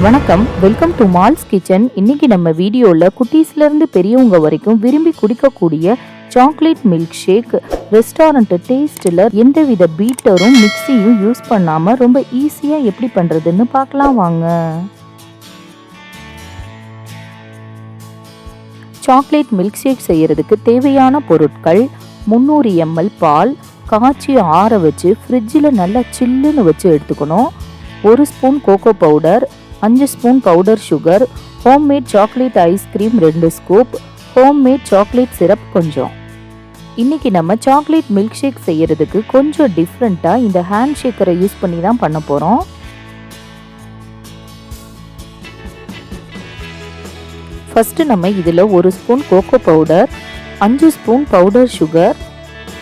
வணக்கம், welcome to malls kitchen. இன்னைக்கு நம்ம வீடியோவில் குட்டீஸ்ல இருந்து பெரியவங்க வரைக்கும் விரும்பி குடிக்கக்கூடிய சாக்லேட் மில்க் ஷேக் ரெஸ்டாரண்ட் டேஸ்டில் எந்தவித பீட்டரும் மிக்சியும் யூஸ் பண்ணாமல் ரொம்ப ஈஸியாக எப்படி பண்ணுறதுன்னு பார்க்கலாம் வாங்க. சாக்லேட் மில்க் ஷேக் செய்யறதுக்கு தேவையான பொருட்கள் 300 ml பால் காய்ச்சி ஆற வச்சு ஃப்ரிட்ஜில் நல்லா சில்லுன்னு வச்சு எடுத்துக்கணும். 1 spoon cocoa powder, 5 spoon powder sugar, homemade chocolate ice cream 2 scoop, homemade chocolate syrup கொஞ்சம். இன்னைக்கு நம்ம சாக்லேட் மில்க் ஷேக் செய்யறதுக்கு கொஞ்சம் டிஃப்ரெண்ட்டாக இந்த ஹேண்ட் ஷேக்கரை யூஸ் பண்ணி தான் பண்ண போகிறோம். ஃபஸ்ட்டு நம்ம இதில் 1 spoon cocoa powder, 5 spoon powder sugar,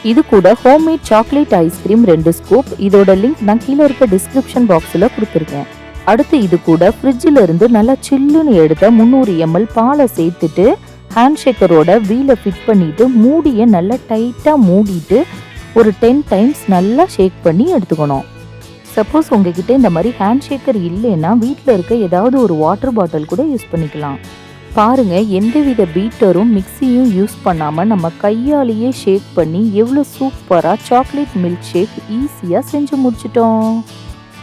இது கூட ஹோம்மேட் சாக்லேட் ஐஸ்கிரீம் 2 ஸ்கூப். இதோட லிங்க் நான் கீழே இருக்க டிஸ்கிரிப்ஷன் பாக்ஸில் கொடுத்துருக்கேன். அடுத்து இது கூட ஃப்ரிட்ஜில் இருந்து நல்லா சில்லுன்னு எடுத்த 300 ml பாலை சேர்த்துட்டு ஹேண்ட் ஷேக்கரோட வீலை ஃபிட் பண்ணிட்டு மூடியை நல்லா டைட்டாக மூடிட்டு ஒரு 10 டைம்ஸ் நல்லா ஷேக் பண்ணி எடுத்துக்கணும். சப்போஸ் உங்ககிட்ட இந்த மாதிரி ஹேண்ட் ஷேக்கர் இல்லைன்னா வீட்டில் இருக்க ஏதாவது ஒரு வாட்டர் பாட்டில் கூட யூஸ் பண்ணிக்கலாம். பாருங்க, எந்தவித பீட்டரும் மிக்சியும் யூஸ் பண்ணாமல் நம்ம கையாலேயே ஷேக் பண்ணி எவ்வளோ சூப்பராக சாக்லேட் மில்க் ஷேக் ஈஸியாக செஞ்சு முடிச்சிட்டோம்.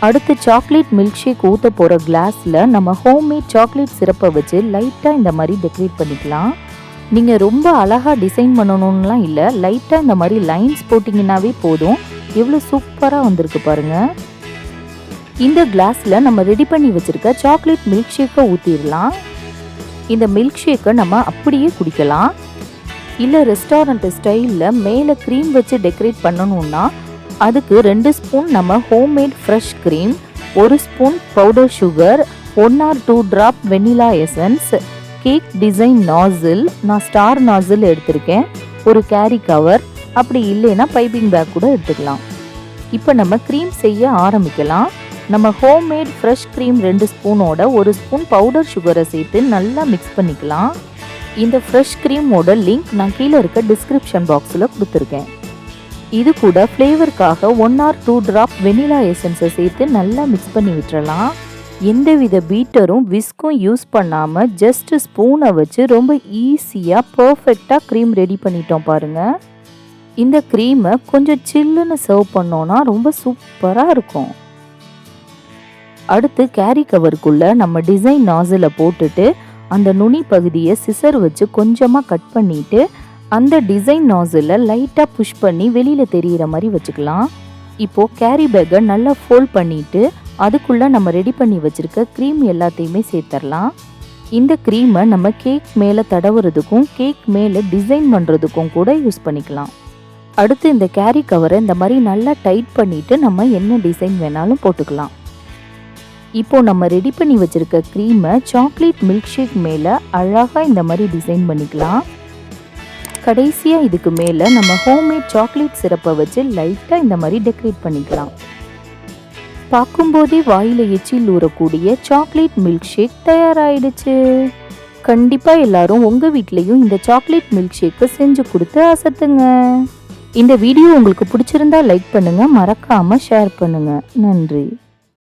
அடுத்து சாக்லேட் மில்க் ஷேக் ஊற்ற போகிற கிளாஸில் நம்ம ஹோம்மேட் சாக்லேட் சிரப்பை வச்சு லைட்டாக இந்த மாதிரி டெக்கரேட் பண்ணிக்கலாம். நீங்கள் ரொம்ப அழகாக டிசைன் பண்ணணும்லாம் இல்லை, லைட்டாக இந்த மாதிரி லைன்ஸ் போட்டிங்கன்னாவே போதும். எவ்வளோ சூப்பராக வந்திருக்கு பாருங்கள். இந்த கிளாஸில் நம்ம ரெடி பண்ணி வச்சுருக்க சாக்லேட் மில்க் ஷேக்கை ஊற்றிடலாம். இந்த மில்க் ஷேக்கை நம்ம அப்படியே குடிக்கலாம். இல்லை ரெஸ்டாரண்ட் ஸ்டைலில் மேலே க்ரீம் வச்சு டெக்கரேட் பண்ணணுன்னா அதுக்கு 2 ஸ்பூன் நம்ம homemade fresh cream, 1 spoon powder sugar, 1 or 2 drop vanilla essence, cake design nozzle, நான் ஸ்டார் நாசில் எடுத்திருக்கேன், ஒரு கேரி கவர், அப்படி இல்லைன்னா பைப்பிங் பேக் கூட எடுத்துக்கலாம். இப்போ நம்ம க்ரீம் செய்ய ஆரம்பிக்கலாம். நம்ம homemade fresh cream 2 ஸ்பூனோட 1 spoon powder சுகரை சேர்த்து நல்லா மிக்ஸ் பண்ணிக்கலாம். இந்த ஃப்ரெஷ் க்ரீமோட லிங்க் நான் கீழே இருக்க டிஸ்கிரிப்ஷன் பாக்ஸில் கொடுத்துருக்கேன். இது கூட ஃப்ளேவருக்காக 1 or 2 ட்ராப் வெனிலா எசன்ஸை சேர்த்து நல்லா மிக்ஸ் பண்ணி விட்டுறலாம். எந்தவித பீட்டரும் விஸ்கும் யூஸ் பண்ணாமல் ஜஸ்ட் ஸ்பூனை வச்சு ரொம்ப ஈஸியாக பர்ஃபெக்டாக க்ரீம் ரெடி பண்ணிட்டோம் பாருங்கள். இந்த க்ரீமை கொஞ்சம் சில்லுன்னு சர்வ் பண்ணோன்னா ரொம்ப சூப்பராக இருக்கும். அடுத்து கேரி கவருக்குள்ளே நம்ம டிசைன் நாசிலை போட்டுட்டு அந்த நுனி பகுதியை சிசர் வச்சு கொஞ்சமாக கட் பண்ணிவிட்டு அந்த டிசைன் நாசிலை லைட்டாக புஷ் பண்ணி வெளியில் தெரிகிற மாதிரி வச்சுக்கலாம். இப்போது கேரி பேக்கை நல்லா ஃபோல்ட் பண்ணிவிட்டு அதுக்குள்ளே நம்ம ரெடி பண்ணி வச்சுருக்க க்ரீம் எல்லாத்தையுமே சேர்த்துடலாம். இந்த க்ரீமை நம்ம கேக் மேலே தடவுறதுக்கும் கேக் மேலே டிசைன் பண்ணுறதுக்கும் கூட யூஸ் பண்ணிக்கலாம். அடுத்து இந்த கேரி கவரை இந்த மாதிரி நல்லா டைட் பண்ணிவிட்டு நம்ம என்ன டிசைன் வேணாலும் போட்டுக்கலாம். இப்போது நம்ம ரெடி பண்ணி வச்சுருக்க க்ரீமை சாக்லேட் மில்க் ஷேக் மேலே அழகாக இந்த மாதிரி டிசைன் பண்ணிக்கலாம். கடைசியாக இதுக்கு மேலே நம்ம ஹோம்மேட் சாக்லேட் சிரப்பை வச்சு லைட்டாக இந்த மாதிரி டெக்கரேட் பண்ணிக்கலாம். பார்க்கும்போதே வாயில் எச்சில் ஊறக்கூடிய சாக்லேட் மில்க் ஷேக் தயாராகிடுச்சு. கண்டிப்பாக எல்லாரும் உங்கள் வீட்லேயும் இந்த சாக்லேட் மில்க் ஷேக்கை செஞ்சு கொடுத்து அசத்துங்க. இந்த வீடியோ உங்களுக்கு பிடிச்சிருந்தா லைக் பண்ணுங்கள், மறக்காமல் ஷேர் பண்ணுங்கள். நன்றி.